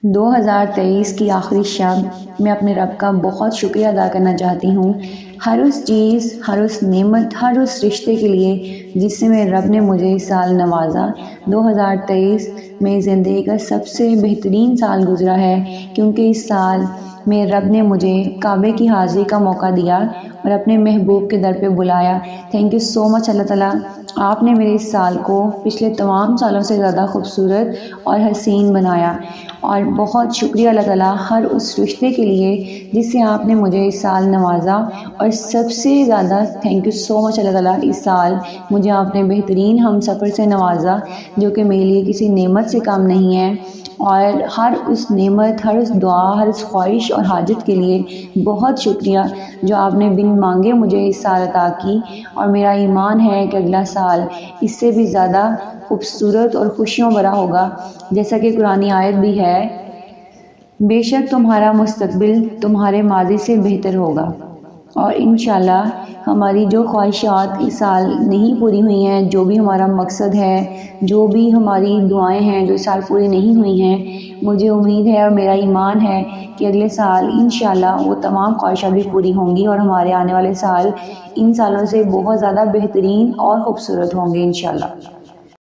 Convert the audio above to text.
2023 کی آخری شب میں اپنے رب کا بہت شکریہ ادا کرنا چاہتی ہوں، ہر اس چیز، ہر اس نعمت، ہر اس رشتے کے لیے جس سے میرے رب نے مجھے اس سال نوازا۔ 2023 میری زندگی کا سب سے بہترین سال گزرا ہے، کیونکہ اس سال میرے رب نے مجھے کعبے کی حاضری کا موقع دیا اور اپنے محبوب کے در پہ بلایا۔ تھینک یو سو مچ اللہ تعالیٰ، آپ نے میرے اس سال کو پچھلے تمام سالوں سے زیادہ خوبصورت اور حسین بنایا، اور بہت شکریہ اللہ تعالیٰ ہر اس رشتے کے لیے جس سے آپ نے مجھے اس سال نوازا، اور سب سے زیادہ تھینک یو سو مچ اللہ تعالیٰ اس سال مجھے آپ نے بہترین ہم سفر سے نوازا، جو کہ میرے لیے کسی نعمت سے کم نہیں ہے، اور ہر اس نعمت، ہر اس دعا، ہر اس خواہش اور حاجت کے لیے بہت شکریہ جو آپ نے بن مانگے مجھے اس سال عطا کی، اور میرا ایمان ہے کہ اگلا سال اس سے بھی زیادہ خوبصورت اور خوشیوں بھرا ہوگا، جیسا کہ قرآنی آیت بھی ہے، بے شک تمہارا مستقبل تمہارے ماضی سے بہتر ہوگا۔ اور انشاءاللہ ہماری جو خواہشات اس سال نہیں پوری ہوئی ہیں، جو بھی ہمارا مقصد ہے، جو بھی ہماری دعائیں ہیں جو اس سال پوری نہیں ہوئی ہیں، مجھے امید ہے اور میرا ایمان ہے کہ اگلے سال انشاءاللہ وہ تمام خواہشات بھی پوری ہوں گی، اور ہمارے آنے والے سال ان سالوں سے بہت زیادہ بہترین اور خوبصورت ہوں گے انشاءاللہ۔